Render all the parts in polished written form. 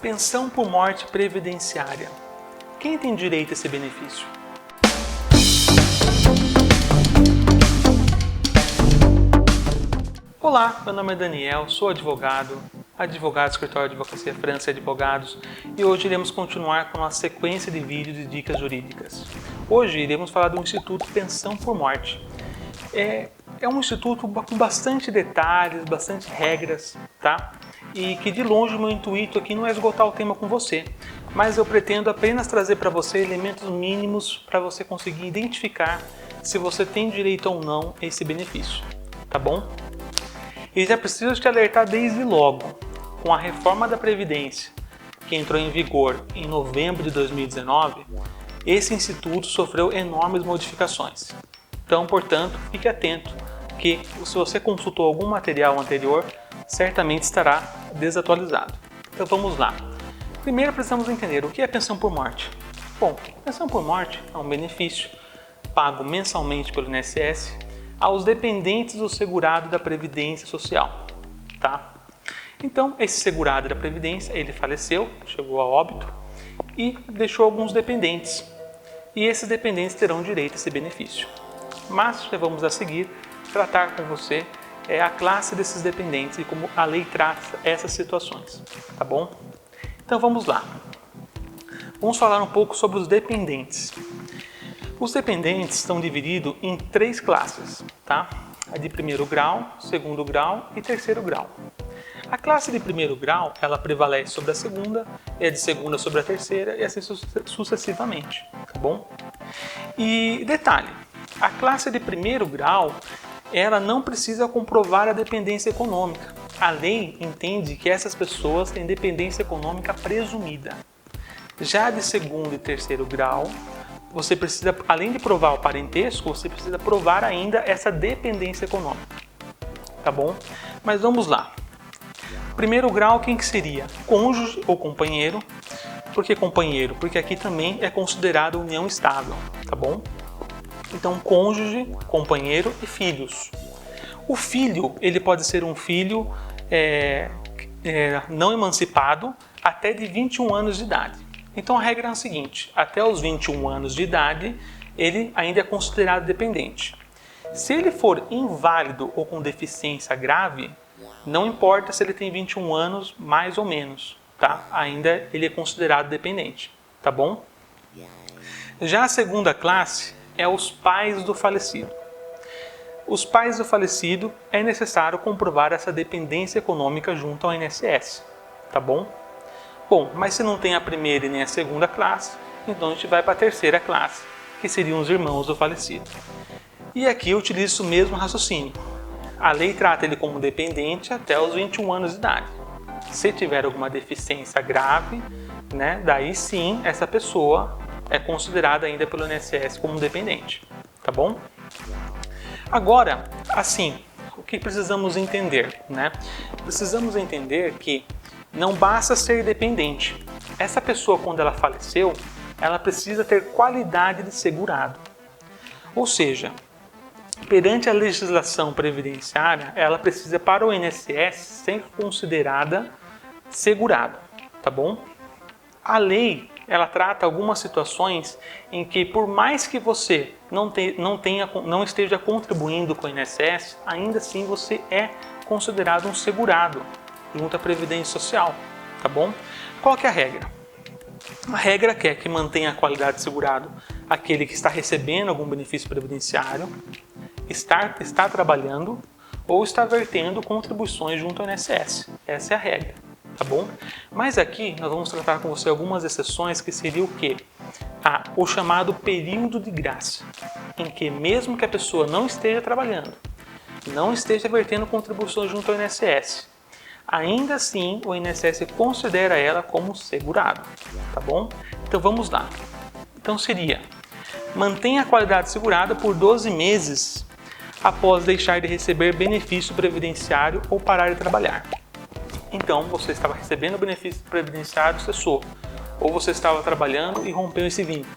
Pensão por morte previdenciária. Quem tem direito a esse benefício? Olá, meu nome é Daniel, sou advogado do Escritório de Advocacia França e Advogados, e hoje iremos continuar com a sequência de vídeos de dicas jurídicas. Hoje iremos falar do Instituto Pensão por Morte. É um instituto com bastante detalhes, bastante regras, tá? E que de longe o meu intuito aqui não é esgotar o tema com você, mas eu pretendo apenas trazer para você elementos mínimos para você conseguir identificar se você tem direito ou não a esse benefício, tá bom? E já preciso te alertar desde logo, com a reforma da Previdência, que entrou em vigor em novembro de 2019, esse instituto sofreu enormes modificações. Então, portanto, fique atento que se você consultou algum material anterior, certamente estará desatualizado. Então vamos lá. Primeiro precisamos entender o que é pensão por morte. Bom, pensão por morte é um benefício pago mensalmente pelo INSS aos dependentes do segurado da Previdência Social, tá? Então, esse segurado da Previdência, ele faleceu, chegou a óbito e deixou alguns dependentes. E esses dependentes terão direito a esse benefício. Mas já vamos a seguir tratar com você a classe desses dependentes e como a lei trata essas situações, tá bom? Então vamos lá. Vamos falar um pouco sobre os dependentes. Os dependentes estão divididos em 3 classes, tá? A de primeiro grau, segundo grau e terceiro grau. A classe de primeiro grau, ela prevalece sobre a segunda, e a de segunda sobre a terceira, e assim sucessivamente, tá bom? E detalhe, a classe de primeiro grau, ela não precisa comprovar a dependência econômica. A lei entende que essas pessoas têm dependência econômica presumida. Já de segundo e terceiro grau, você precisa, além de provar o parentesco, você precisa provar ainda essa dependência econômica. Tá bom? Mas vamos lá. Primeiro grau, quem que seria? Cônjuge ou companheiro. Por que companheiro? Porque aqui também é considerado união estável, tá bom? Então, cônjuge, companheiro e filhos. O filho, ele pode ser um filho não emancipado até de 21 anos de idade. Então, a regra é a seguinte, até os 21 anos de idade, ele ainda é considerado dependente. Se ele for inválido ou com deficiência grave, não importa se ele tem 21 anos, mais ou menos, tá? Ainda ele é considerado dependente, tá bom? Já a segunda classe é os pais do falecido. Os pais do falecido é necessário comprovar essa dependência econômica junto ao INSS, tá bom? Bom, mas se não tem a primeira e nem a segunda classe, então a gente vai para a terceira classe, que seriam os irmãos do falecido. E aqui eu utilizo o mesmo raciocínio. A lei trata ele como dependente até os 21 anos de idade. Se tiver alguma deficiência grave, né, daí sim essa pessoa é considerada ainda pelo INSS como dependente, tá bom? Agora, assim, o que precisamos entender, né? Precisamos entender que não basta ser dependente. Essa pessoa, quando ela faleceu, ela precisa ter qualidade de segurado. Ou seja, perante a legislação previdenciária, ela precisa, para o INSS, ser considerada segurado, tá bom? A lei, ela trata algumas situações em que, por mais que você não esteja contribuindo com o INSS, ainda assim você é considerado um segurado junto à Previdência Social, tá bom? Qual que é a regra? A regra quer que mantenha a qualidade de segurado aquele que está recebendo algum benefício previdenciário, está trabalhando ou está vertendo contribuições junto ao INSS. Essa é a regra, tá bom? Mas aqui nós vamos tratar com você algumas exceções que seria o quê? O chamado período de graça, em que mesmo que a pessoa não esteja trabalhando, não esteja vertendo contribuições junto ao INSS, ainda assim o INSS considera ela como segurado, tá bom? Então vamos lá. Então seria, mantenha a qualidade segurada por 12 meses após deixar de receber benefício previdenciário ou parar de trabalhar. Então, você estava recebendo benefício previdenciário, cessou. Ou você estava trabalhando e rompeu esse vínculo.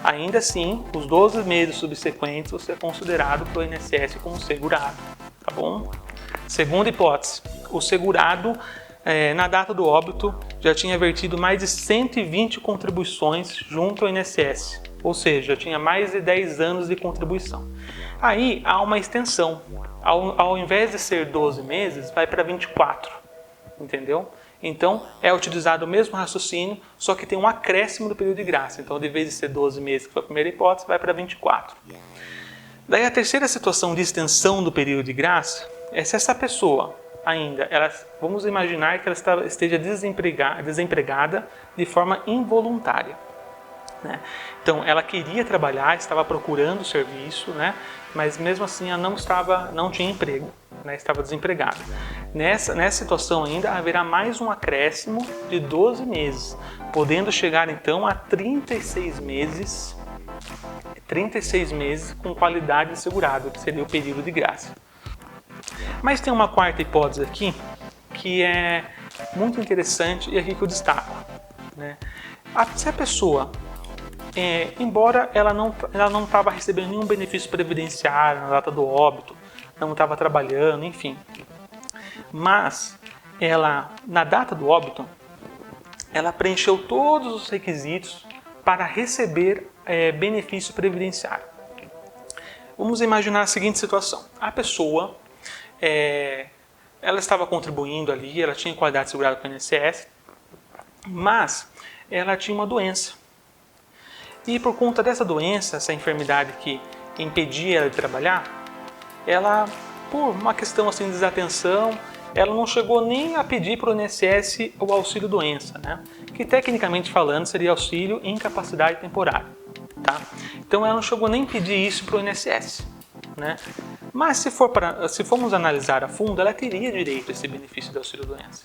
Ainda assim, os 12 meses subsequentes, você é considerado pelo INSS como segurado, tá bom? Segunda hipótese, o segurado na data do óbito, já tinha vertido mais de 120 contribuições junto ao INSS, ou seja, já tinha mais de 10 anos de contribuição. Aí há uma extensão, ao invés de ser 12 meses, vai para 24, entendeu? Então é utilizado o mesmo raciocínio, só que tem um acréscimo do período de graça. Então, de vez de ser 12 meses, que foi a primeira hipótese, vai para 24. Daí a terceira situação de extensão do período de graça é se essa pessoa ainda, vamos imaginar que ela esteja desempregada de forma involuntária, né? Então, ela queria trabalhar, estava procurando serviço, né? Mas mesmo assim ela não tinha emprego, né? Estava desempregada. Nessa situação ainda haverá mais um acréscimo de 12 meses, podendo chegar então a 36 meses com qualidade assegurada, que seria o período de graça. Mas tem uma quarta hipótese aqui, que é muito interessante e aqui que eu destaco, né? Se a pessoa, embora ela não estava recebendo nenhum benefício previdenciário na data do óbito, não estava trabalhando, enfim, mas ela, na data do óbito, ela preencheu todos os requisitos para receber benefício previdenciário. Vamos imaginar a seguinte situação: a pessoa ela estava contribuindo ali, ela tinha qualidade assegurada com o INSS, mas ela tinha uma doença. E por conta dessa doença, essa enfermidade que impedia ela de trabalhar, ela, por uma questão assim de desatenção, ela não chegou nem a pedir para o INSS o auxílio doença, né? Que tecnicamente falando seria auxílio incapacidade temporária, tá? Então ela não chegou nem a pedir isso para o INSS, né? Mas se formos analisar a fundo, ela teria direito a esse benefício de auxílio doença.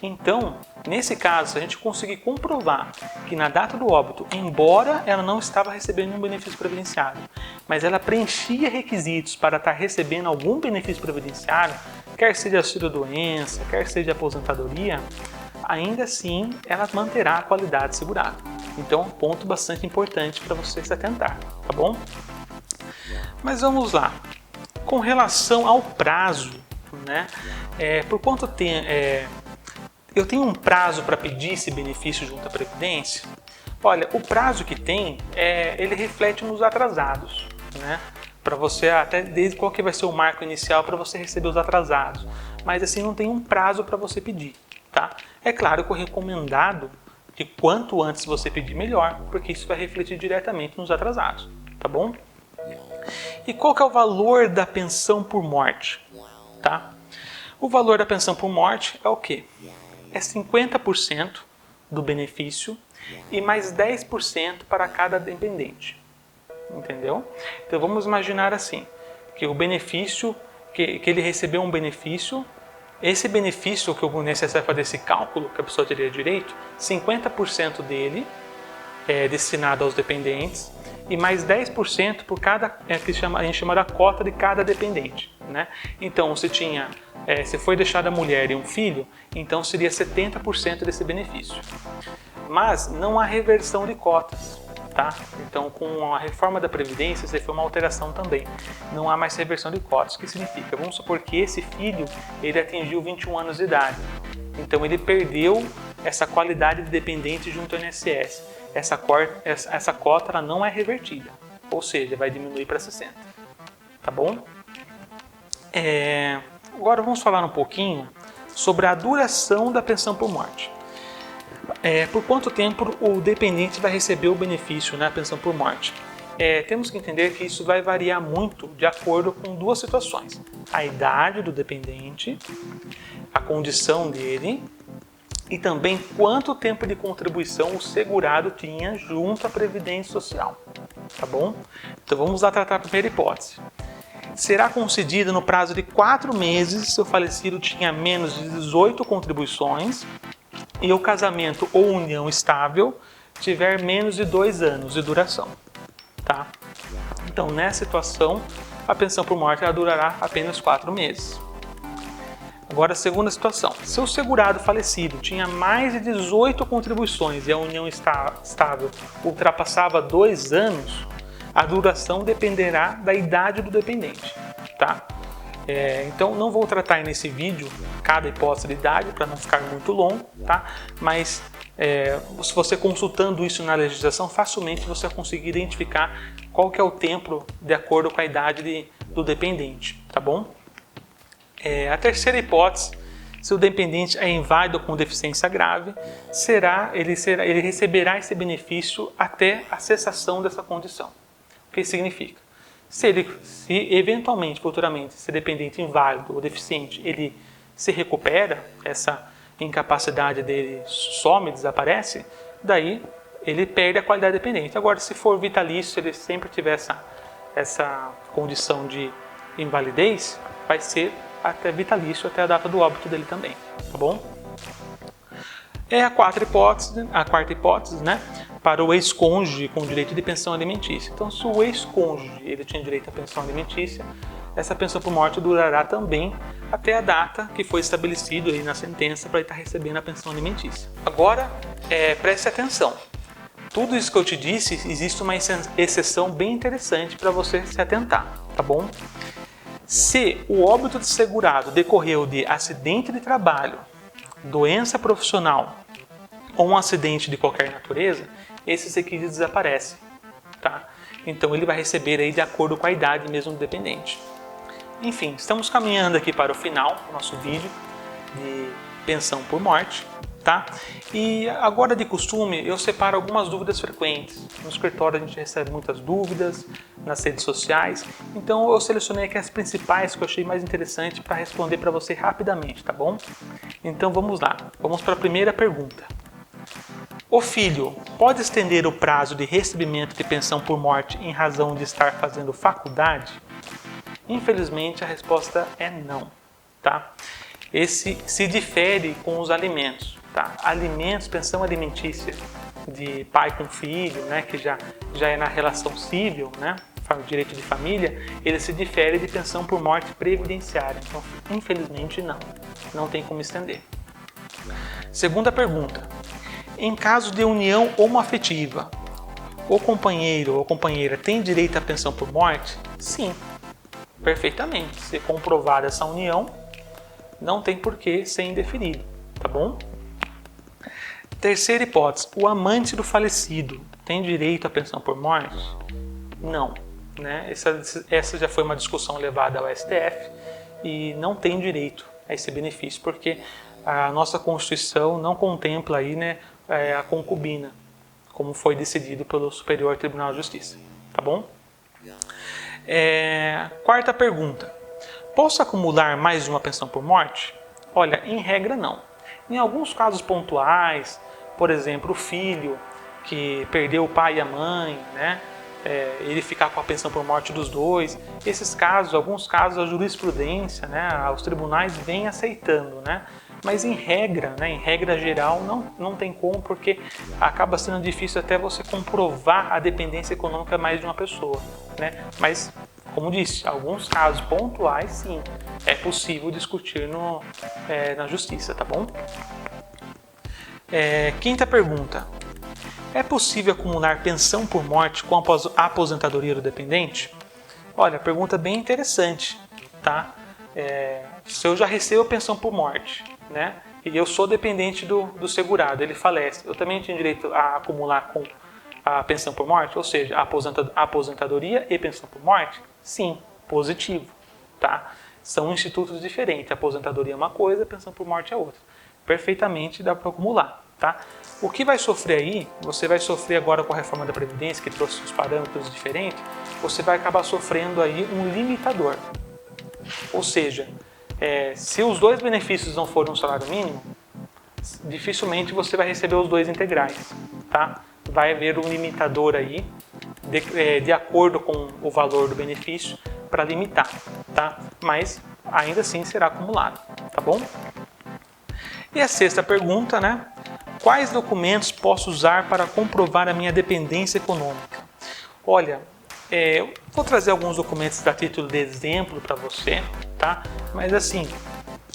Então, nesse caso, se a gente conseguir comprovar que na data do óbito, embora ela não estava recebendo nenhum benefício previdenciário, mas ela preenchia requisitos para estar recebendo algum benefício previdenciário, quer seja auxílio doença, quer seja aposentadoria, ainda assim ela manterá a qualidade assegurada. Então, ponto bastante importante para você se atentar, tá bom? Mas vamos lá. Com relação ao prazo, né? Por quanto tempo eu tenho um prazo para pedir esse benefício junto à Previdência? Olha, o prazo que tem, ele reflete nos atrasados, né? Para você, até desde qual que vai ser o marco inicial para você receber os atrasados. Mas assim, não tem um prazo para você pedir, tá? É claro que o recomendado, que quanto antes você pedir, melhor, porque isso vai refletir diretamente nos atrasados, tá bom? E qual que é o valor da pensão por morte? Tá? O valor da pensão por morte é o quê? É 50% do benefício e mais 10% para cada dependente. Entendeu? Então vamos imaginar assim, que o benefício, que ele recebeu um benefício, esse benefício que o INSS vai fazer esse cálculo, que a pessoa teria direito, 50% dele é destinado aos dependentes, e mais 10% por cada, que a gente chama da cota de cada dependente, né? Então, se foi deixada a mulher e um filho, então seria 70% desse benefício. Mas não há reversão de cotas, tá? Então, com a reforma da Previdência, isso foi uma alteração também. Não há mais reversão de cotas. O que significa? Vamos supor que esse filho, ele atingiu 21 anos de idade. Então, ele perdeu essa qualidade de dependente junto ao INSS. Essa cota ela não é revertida, ou seja, vai diminuir para 60, tá bom? Agora vamos falar um pouquinho sobre a duração da pensão por morte. Por quanto tempo o dependente vai receber o benefício na pensão por morte? Temos que entender que isso vai variar muito de acordo com duas situações: a idade do dependente, a condição dele, e também quanto tempo de contribuição o segurado tinha junto à Previdência Social, tá bom? Então vamos lá tratar a primeira hipótese. Será concedida no prazo de 4 meses se o falecido tinha menos de 18 contribuições e o casamento ou união estável tiver menos de 2 anos de duração, tá? Então, nessa situação, a pensão por morte ela durará apenas 4 meses. Agora, a segunda situação. Se o segurado falecido tinha mais de 18 contribuições e a união estável ultrapassava 2 anos, a duração dependerá da idade do dependente, tá? Então não vou tratar nesse vídeo cada hipótese de idade para não ficar muito longo, tá? Mas se você consultando isso na legislação, facilmente você vai conseguir identificar qual que é o tempo de acordo com a idade do dependente, tá bom? A terceira hipótese, se o dependente é inválido com deficiência grave, ele receberá esse benefício até a cessação dessa condição. O que significa? Se eventualmente, futuramente, esse dependente inválido ou deficiente, ele se recupera, essa incapacidade dele some, desaparece, daí ele perde a qualidade dependente. Agora, se for vitalício, ele sempre tiver essa condição de invalidez, vai ser até vitalício, até a data do óbito dele também, tá bom? A quarta hipótese, né, para o ex-cônjuge com direito de pensão alimentícia. Então, se o ex-cônjuge ele tinha direito à pensão alimentícia, essa pensão por morte durará também até a data que foi estabelecido aí na sentença para ele estar recebendo a pensão alimentícia. Agora, preste atenção. Tudo isso que eu te disse, existe uma exceção bem interessante para você se atentar, tá bom? Se o óbito do segurado decorreu de acidente de trabalho, doença profissional ou um acidente de qualquer natureza, esses requisitos desaparecem, tá? Então ele vai receber aí de acordo com a idade mesmo do dependente. Enfim, estamos caminhando aqui para o final do nosso vídeo de pensão por morte, tá? E agora, de costume, eu separo algumas dúvidas frequentes. No escritório a gente recebe muitas dúvidas, nas redes sociais, então eu selecionei aqui as principais que eu achei mais interessantes para responder para você rapidamente, tá bom? Então vamos lá, vamos para a primeira pergunta. O filho pode estender o prazo de recebimento de pensão por morte em razão de estar fazendo faculdade? Infelizmente a resposta é não, tá? Esse se difere com os alimentos, tá? Alimentos, pensão alimentícia de pai com filho, né, que já é na relação civil, né, direito de família, ele se difere de pensão por morte previdenciária. Então, infelizmente não tem como estender. Segunda pergunta. Em caso de união homoafetiva, o companheiro ou companheira tem direito à pensão por morte? Sim, perfeitamente. Se comprovada essa união, não tem por que ser indeferido, tá bom? Terceira hipótese, o amante do falecido tem direito à pensão por morte? Não, né? Essa já foi uma discussão levada ao STF e não tem direito a esse benefício, porque a nossa Constituição não contempla aí, né, a concubina, como foi decidido pelo Superior Tribunal de Justiça, tá bom? Quarta pergunta. Posso acumular mais de uma pensão por morte? Olha, em regra não. Em alguns casos pontuais, por exemplo, o filho que perdeu o pai e a mãe, né? Ele ficar com a pensão por morte dos dois. Esses casos, alguns casos, a jurisprudência, né, os tribunais vêm aceitando, né? Mas em regra, né, em regra geral, não tem como, porque acaba sendo difícil até você comprovar a dependência econômica mais de uma pessoa, né? Mas, como disse, alguns casos pontuais, sim, é possível discutir na justiça, tá bom? Quinta pergunta. É possível acumular pensão por morte com a aposentadoria do dependente? Olha, pergunta bem interessante, tá? Se eu já recebo pensão por morte, né, e eu sou dependente do segurado, ele falece, eu também tenho direito a acumular com a pensão por morte? Ou seja, a aposentadoria e pensão por morte? Sim, positivo, tá? São institutos diferentes, a aposentadoria é uma coisa, a pensão por morte é outra. Perfeitamente dá para acumular, tá? O que vai sofrer aí, você vai sofrer agora com a reforma da Previdência, que trouxe os parâmetros diferentes, você vai acabar sofrendo aí um limitador. Ou seja, se os dois benefícios não forem um salário mínimo, dificilmente você vai receber os dois integrais, tá? Vai haver um limitador aí, de acordo com o valor do benefício, para limitar, tá? Mas ainda assim será acumulado, tá bom? E a sexta pergunta, né? Quais documentos posso usar para comprovar a minha dependência econômica? Olha, eu vou trazer alguns documentos a título de exemplo para você, tá? Mas assim,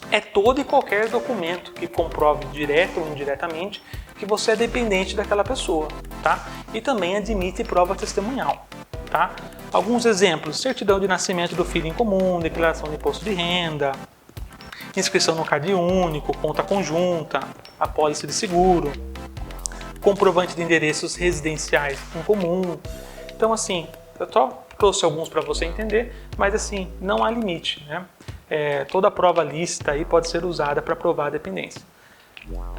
é todo e qualquer documento que comprove direto ou indiretamente que você é dependente daquela pessoa, tá? E também admite prova testemunhal, tá? Alguns exemplos: certidão de nascimento do filho em comum, declaração de imposto de renda, inscrição no CAD único, conta conjunta, apólice de seguro, comprovante de endereços residenciais em comum. Então, assim, eu só trouxe alguns para você entender, mas assim, não há limite, né? Toda prova lícita aí pode ser usada para provar a dependência.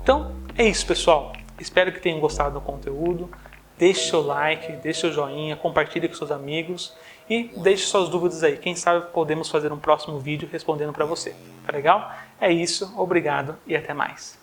Então, é isso, pessoal. Espero que tenham gostado do conteúdo. Deixe seu like, deixe seu joinha, compartilhe com seus amigos e deixe suas dúvidas aí. Quem sabe podemos fazer um próximo vídeo respondendo para você. Tá legal? É isso, obrigado e até mais.